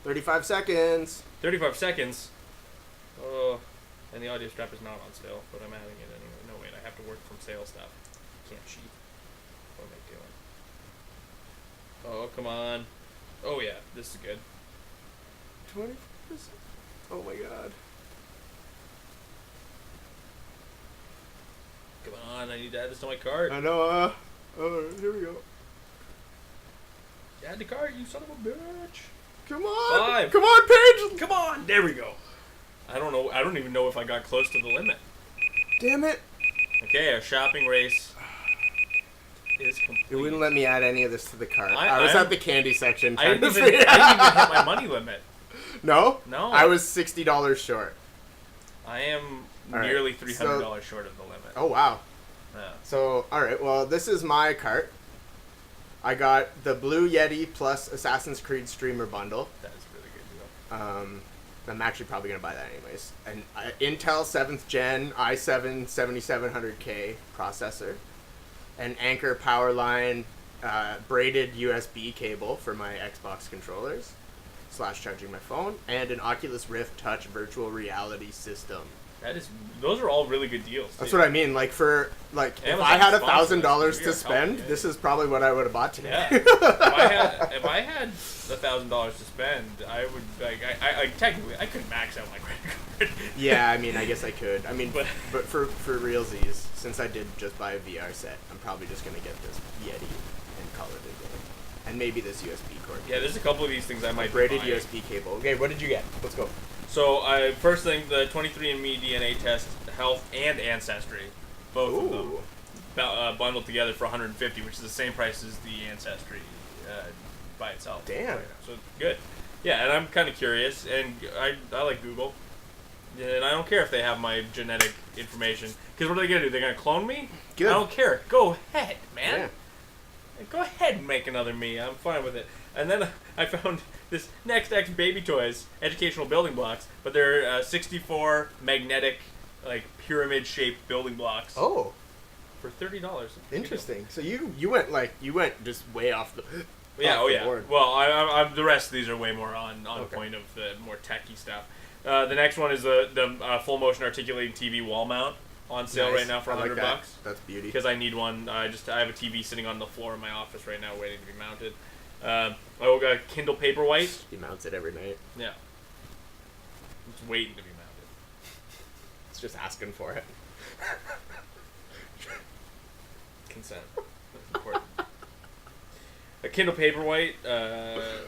35 seconds. 35 seconds. Oh, and the audio strap is not on sale, but I'm adding it anyway. No, wait, I have to work from sale stuff. Can't cheat. What am I doing? Oh, come on. Oh yeah, this is good. 20%. Oh my god. Come on, I need to add this to my cart. I know. Here we go. Add the cart, you son of a bitch. Come on. 5. Come on, Paige. Come on. There we go. I don't know. I don't even know if I got close to the limit. Damn it. Okay, our shopping race is complete. It wouldn't let me add any of this to the cart. I was at the candy section. I didn't even hit my money limit. No? No. I was $60 short. I am nearly $300 short of the limit. Oh, wow. Yeah. So, alright, well, this is my cart. I got the Blue Yeti plus Assassin's Creed Streamer bundle. That is a really good deal. I'm actually probably going to buy that anyways. An Intel 7th Gen i7 7700K processor. An Anker Powerline braided USB cable for my Xbox controllers / charging my phone. And an Oculus Rift Touch virtual reality system. Those are all really good deals. That's what I mean. Like if I had $1,000 to spend, this is probably what I would have bought today. Yeah. if I had $1,000 to spend, I would technically I could max out my credit card. Yeah, I mean, I guess I could. I mean, but for realsies, since I did just buy a VR set, I'm probably just gonna get this Yeti and call it a day, and maybe this USB cord. Yeah, there's a couple of these things I might braided buy. USB cable. Okay, what did you get? Let's go. So, first thing, the 23andMe DNA test, health and ancestry, both of them, bundled together for $150, which is the same price as the ancestry by itself. Damn. Right now. So good. Yeah, and I'm kind of curious, and I like Google. And I don't care if they have my genetic information. Because what are they going to do? They're going to clone me? Good. I don't care. Go ahead, man. Yeah. Go ahead and make another me. I'm fine with it. And then I found this Next X Baby Toys educational building blocks, but they're 64 magnetic, like pyramid-shaped building blocks. Oh, For $30. interesting. So you went just way off the. Yeah. off Oh the yeah. board. Well, I the rest of these are way more on Okay. point of the more techie stuff. The next one is the full motion articulating TV wall mount on sale Nice. right now for I like $100. that. That's beauty. Because I need one. I have a TV sitting on the floor in my office right now, waiting to be mounted. I got a Kindle Paperwhite. He mounts it every night. Yeah. It's waiting to be mounted. It's just asking for it. Consent. That's important. A Kindle Paperwhite,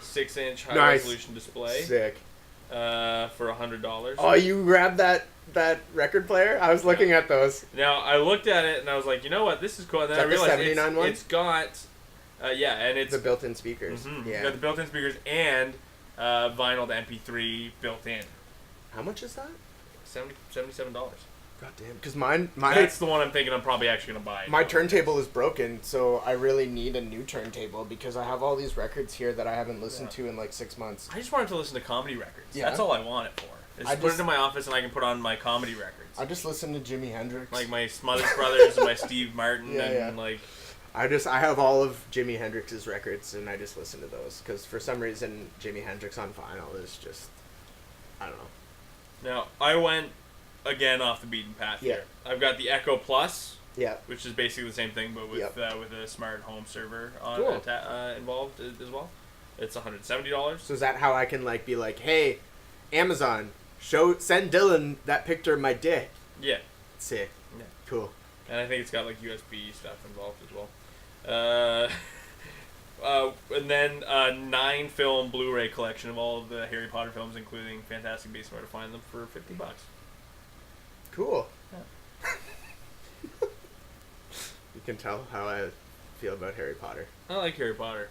6-inch high Nice. resolution display. Sick. For $100. Oh, you grabbed that record player? I was looking at those. Now I looked at it and I was like, you know what, this is cool. And then Is I that the realized 79 one? it's got, yeah, and it's The built-in speakers. mhm, Yeah. it's got the built-in speakers and vinyl to MP3 built in. How much is that? $77. God damn. Because my That's the one I'm thinking I'm probably actually gonna buy. my turntable is broken, so I really need a new turntable because I have all these records here that I haven't listened to in like 6 months. I just wanted to listen to comedy records. Yeah. That's all I want it for. Is I put it just- in my office and I can put on my comedy records. I just listen to Jimi Hendrix. Like my Smothers Brothers and my Steve Martin Yeah, and yeah. like. I have all of Jimi Hendrix's records and I just listen to those because for some reason Jimi Hendrix on vinyl is just, I don't know. Now I went again off the beaten path Yeah. here. I've got the Echo Plus, Yeah. which is basically the same thing but with Yep. with a smart home server on Cool. involved as well. It's $170. So is that how I can like be like, hey, Amazon, send Dylan that picture of my dick? Yeah, Sick. Yeah. Cool. and I think it's got like USB stuff involved as well. And then a 9-film Blu-ray collection of all of the Harry Potter films, including Fantastic Beasts and Where to Find Them, for $50. Cool. Yeah. You can tell how I feel about Harry Potter. I like Harry Potter.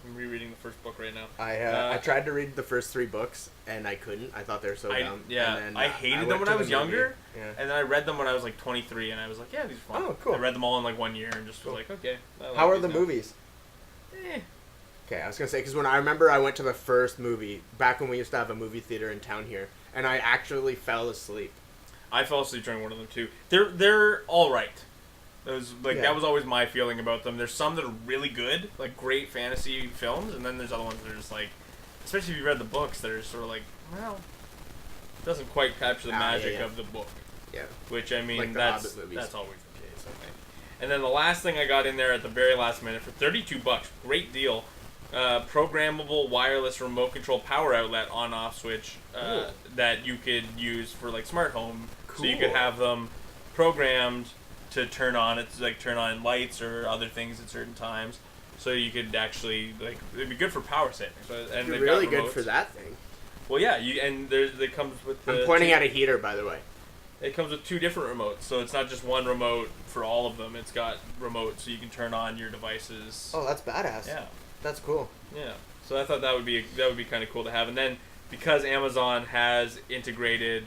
I'm rereading the first book right now. I tried to read the first 3 books and I couldn't. I thought they were so dumb. Yeah, And then, I hated them went when to I the was younger, movie. Yeah. and then I read them when I was like 23, and I was like, yeah, these are fun. Oh, cool. I read them all in like 1 year and just Cool. was like, okay. I like How are these the now. movies? Eh. Okay, I was gonna say because when I remember I went to the first movie back when we used to have a movie theater in town here, and I actually fell asleep. I fell asleep during one of them too. They're all right. Yeah. That was always my feeling about them. There's some that are really good, like great fantasy films, and then there's other ones that are just like, especially if you read the books, that are sort of like, well, doesn't quite capture the magic yeah. of the book. Yeah. Which I mean, Like the that's Hobbit movies. that's always the case, I think. And then the last thing I got in there at the very last minute for $32, great deal. Programmable wireless remote control power outlet on-off switch Ooh. that you could use for like smart home. So you Cool. could have them programmed to turn on. It's like turn on lights or other things at certain times. So you could actually like it'd be good for power saving. So, and You're they've got really good remotes. for that thing. Well, yeah, it comes with. I'm pointing at a heater, by the way. It comes with 2 different remotes, so it's not just one remote for all of them. It's got remotes so you can turn on your devices. Oh, that's badass. Yeah, That's cool. yeah. So I thought that would be kind of cool to have. And then because Amazon has integrated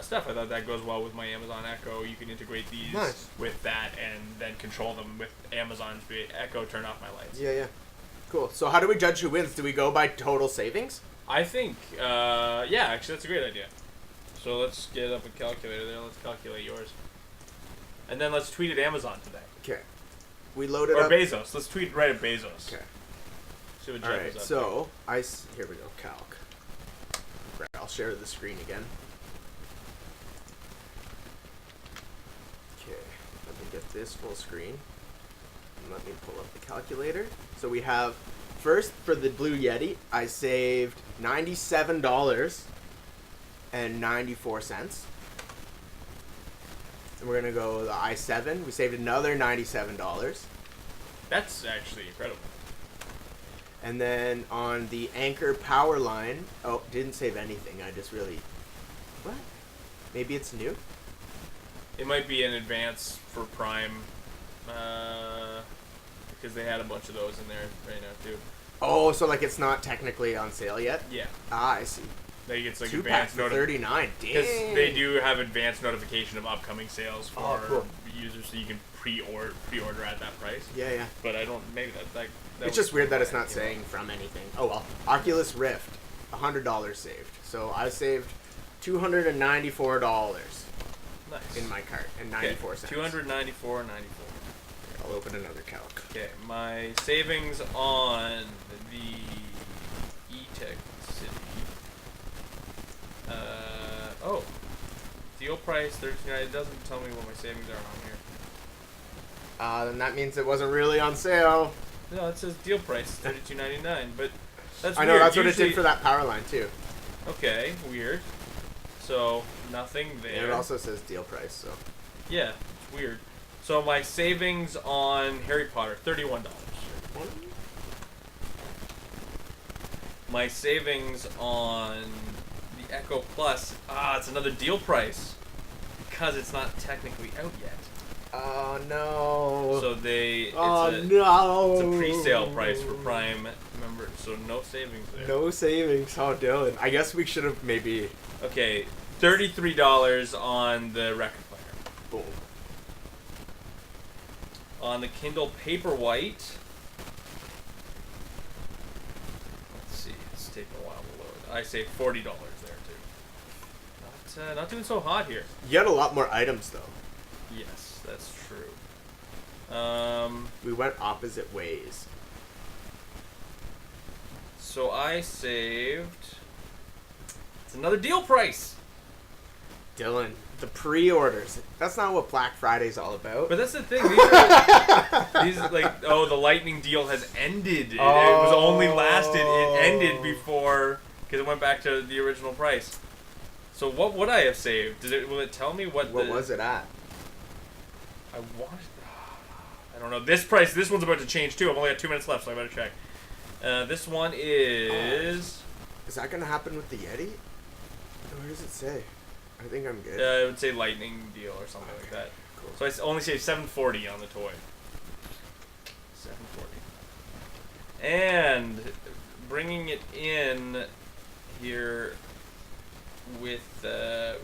stuff, I thought that goes well with my Amazon Echo. You can integrate these Nice. with that and then control them with Amazon's Echo. Turn off my lights. Yeah, yeah. Cool. So how do we judge who wins? Do we go by total savings? I think, yeah, actually that's a great idea. So let's get up a calculator there. Let's calculate yours. And then let's tweet at Amazon today. Okay. We loaded Or up. Bezos. Let's tweet right at Bezos. Okay. See what All Jeff right. is up So here we go. Calc. Right. I'll share the screen again. Okay. Let me get this full screen. And let me pull up the calculator. So we have first for the Blue Yeti, I saved $97.94. And we're gonna go the i7. We saved another $97. That's actually incredible. And then on the Anchor power line, oh, didn't save anything. I just really, what? Maybe it's new. It might be an advance for Prime, because they had a bunch of those in there right now too. Oh, so like it's not technically on sale yet? Yeah. Ah, I see. Like it's like 2-pack advanced for $39. because Dang. they do have advanced notification of upcoming sales for cool. users, so you can pre-order at that price. Yeah. But I don't. Maybe that It's just weird that it's not saying from anything. Oh well. Oculus Rift, $100 saved. So I saved $294 nice in my cart and 94 cents. $294.94. I'll open another calc. Okay, my savings on the E-Tech City. Deal price $13. It doesn't tell me what my savings are on here. Then that means it wasn't really on sale. No, it says deal price $32.99, but that's I know, weird. that's what it Usually- did for that power line too. Okay, weird. So nothing there. And it also says deal price, so. Yeah, it's weird. So my savings on Harry Potter, $31. My savings on the Echo Plus, it's another deal price because it's not technically out yet. Oh no. So no. It's a pre-sale price for Prime members, so no savings there. No savings. Oh, Dylan. I guess we should have maybe. Okay, $33 on the record player. Boom. On the Kindle Paperwhite, let's see, it's taking a while to load. I say $40 there too. Not doing so hot here. You had a lot more items though. Yes, that's true. We went opposite ways. So I saved. It's another deal price. Dylan, the pre-orders. That's not what Black Friday's all about. But that's the thing. These are like, the lightning deal has ended. It was only lasted. It ended before because it went back to the original price. So what would I have saved? Will it tell me what was it at? I don't know. This one's about to change too. I've only got 2 minutes left, so I better check. This one is. Is that gonna happen with the Yeti? Where does it say? I think I'm good. I would say lightning deal or something like that. Cool. So I only saved $740 on the toy. $740. And bringing it in here with the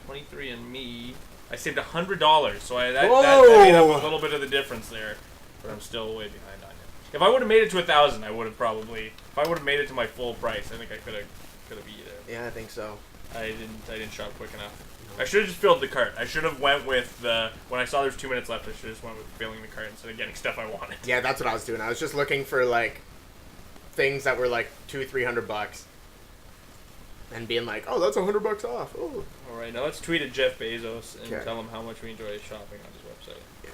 23andMe, I saved $100. So that made up a little bit of the difference there, but I'm still way behind on it. If I would have made it to 1,000, I would have probably. If I would have made it to my full price, I think I could have beat it. Yeah, I think so. I didn't shop quick enough. I should have just filled the cart. I should have went with when I saw there's 2 minutes left, I should have just went with filling the cart instead of getting stuff I wanted. Yeah, that's what I was doing. I was just looking for like things that were like $200-300 and being like, oh, that's $100 off. Oh. All right, now let's tweet at Jeff Bezos and Okay. tell him how much we enjoy shopping on his website. Yeah.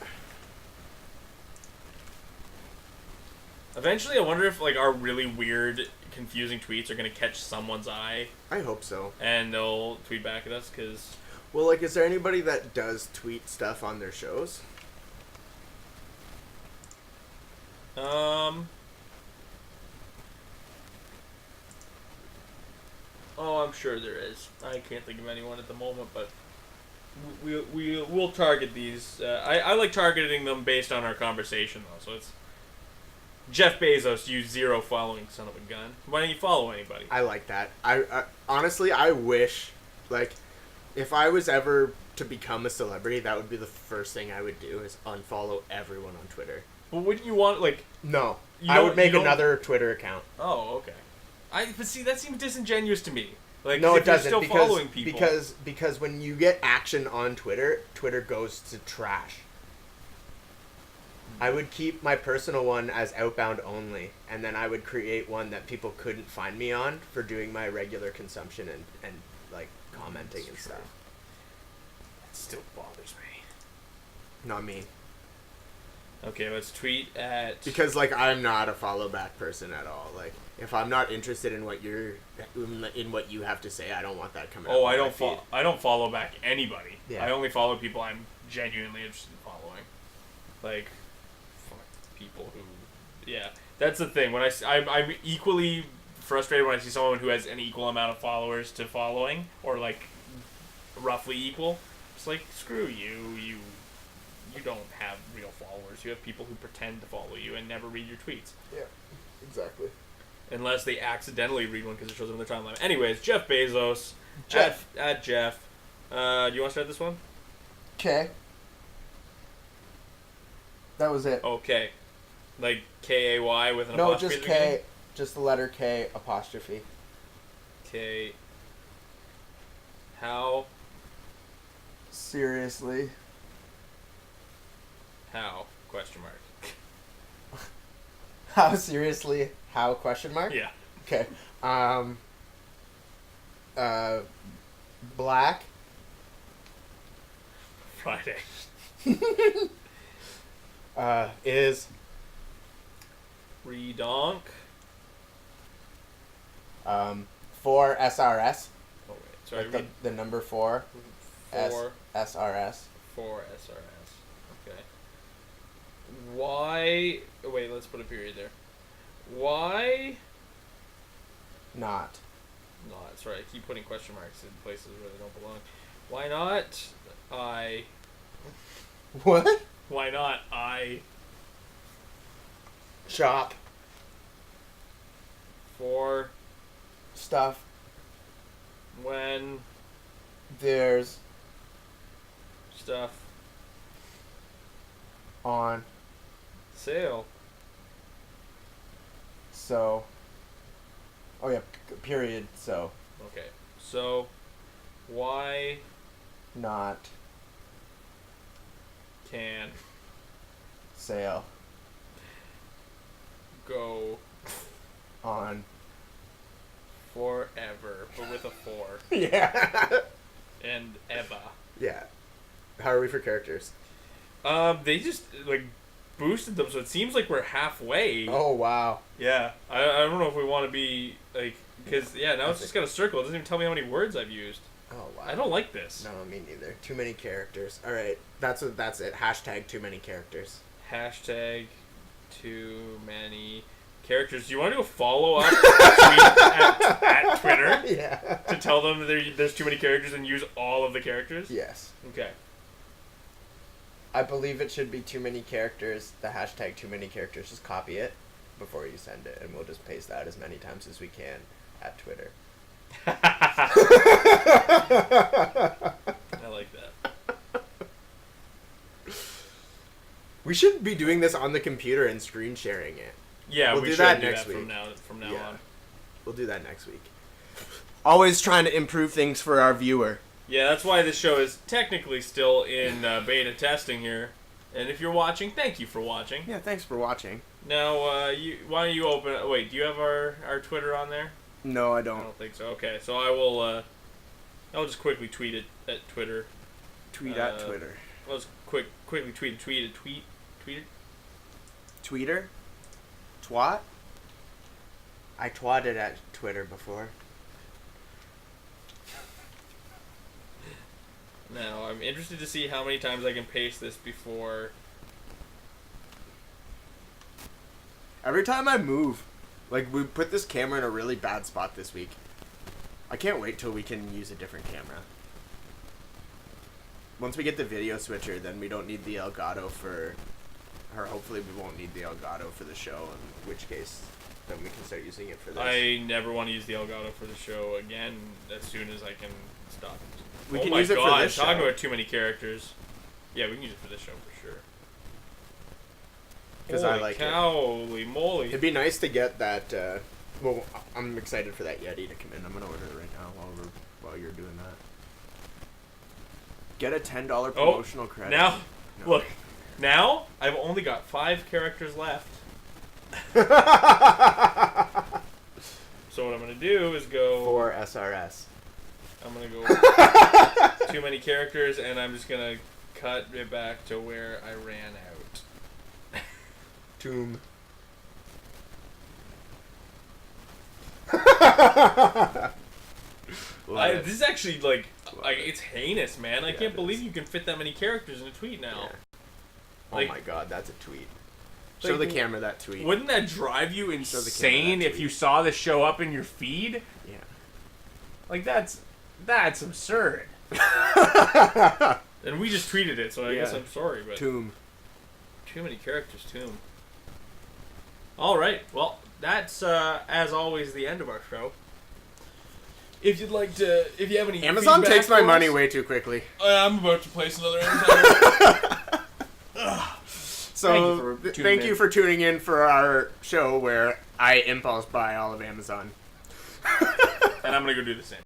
Eventually, I wonder if like our really weird, confusing tweets are gonna catch someone's eye I hope so. and they'll tweet back at us because. Well, like, is there anybody that does tweet stuff on their shows? Oh, I'm sure there is. I can't think of anyone at the moment, but we'll target these. I like targeting them based on our conversation, though. So it's Jeff Bezos, you 0 following son of a gun. Why don't you follow anybody? I like that. I honestly, I wish, like, if I was ever to become a celebrity, that would be the first thing I would do is unfollow everyone on Twitter. But wouldn't you want like? No, I would make another Twitter account. Oh, okay. But see, that seems disingenuous to me. Like, no, if it doesn't. You're still following people. Because when you get action on Twitter, Twitter goes to trash. I would keep my personal one as outbound only, and then I would create one that people couldn't find me on for doing my regular consumption and like commenting and stuff. It still bothers me. Not me. Okay, let's tweet at. Because like I'm not a follow back person at all. Like if I'm not interested in what you have to say, I don't want that coming. Oh, up I on don't my feed. I don't follow back anybody. Yeah. I only follow people I'm genuinely interested in following. Like, fuck people who. Yeah, that's the thing. When I'm equally frustrated when I see someone who has an equal amount of followers to following, or like roughly equal. It's like, screw you. You don't have real followers. You have people who pretend to follow you and never read your tweets. Yeah. Exactly. Unless they accidentally read one because it shows them in their timeline. Anyways, Jeff Bezos. Jeff. At Jeff. Do you want to start this one? Okay. That was it. Okay. Like K-A-Y with an No, apostrophe? just K. Just the letter K apostrophe. K. How? Seriously. How? Question mark. How seriously? How? Question mark? Yeah. Okay. Black. Friday. Is Redonk. 4 SRS. Oh wait, sorry. Like the number 4. 4 SRS. 4 SRS. Okay. Why? Wait, let's put a period there. Why? Not. No, that's right. I keep putting question marks in places where they don't belong. Why not? I. What? Why not? I. Shop. For. Stuff. When. There's. Stuff. On. Sale. So. Oh yeah. Period. So. Okay. So. Why Not. can Sale. go On. forever, but with a 4 Yeah. and Eva. Yeah. How are we for characters? They just like boosted them, so it seems like we're halfway. Oh wow. Yeah, I don't know if we want to be like, because now it's just got a circle. It doesn't even tell me how many words I've used. Oh wow. I don't like this. No, me neither. Too many characters. All right, that's it. Hashtag too many characters. Hashtag too many characters. Do you want to do a follow up tweet at Twitter? Yeah. To tell them that there's too many characters and use all of the characters? Yes. Okay. I believe it should be too many characters. The hashtag too many characters. Just copy it before you send it, and we'll just paste that as many times as we can at Twitter. I like that. We should be doing this on the computer and screen sharing it. Yeah, we'll we do should that do next that week. From now Yeah. on. We'll do that next week. Always trying to improve things for our viewer. Yeah, that's why this show is technically still in beta testing here. And if you're watching, thank you for watching. Yeah, thanks for watching. Now, why don't you open... Wait, do you have our Twitter on there? No, I I don't. don't think so. Okay, so I will... I'll just quickly tweet it at Twitter. Tweet at Twitter. I'll just quickly tweet it. Tweeter? Twat? I twatted at Twitter before. Now, I'm interested to see how many times I can paste this before... Every time I move, like, we put this camera in a really bad spot this week. I can't wait till we can use a different camera. Once we get the video switcher, then we don't need the Elgato for... Or hopefully we won't need the Elgato for the show, in which case then we can start using it for this. I never want to use the Elgato for the show again as soon as I can stop. We can use it for this show. Talking about too many characters. Yeah, we can use it for this show for sure. Because I like it. Holy moly. It'd be nice to get that, well, I'm excited for that Yeti to come in. I'm going to order it right now while you're doing that. Get a $10 promotional credit. Now, No. Look, now I've only got 5 characters left. So what I'm going to do is go... 4 SRS. I'm going to go too many characters, and I'm just going to cut it back to where I ran out. Tomb. This is actually, like it's heinous, man. I can't believe you can fit that many characters in a tweet now. Yeah. Like, oh my god, that's a tweet. Like, Show the camera that tweet. Wouldn't that drive you insane if you saw this show up in your feed? Yeah. Like, that's absurd. And we just tweeted it, so I guess I'm sorry, but... Tomb. Too many characters, Tomb. Alright, well, that's as always the end of our show. If you'd like to, if you have any Amazon feedback takes my for money us- way too quickly. I'm about to place another Amazon. So thank you for tuning in for our show where I impulse buy all of Amazon. And I'm gonna go do the same.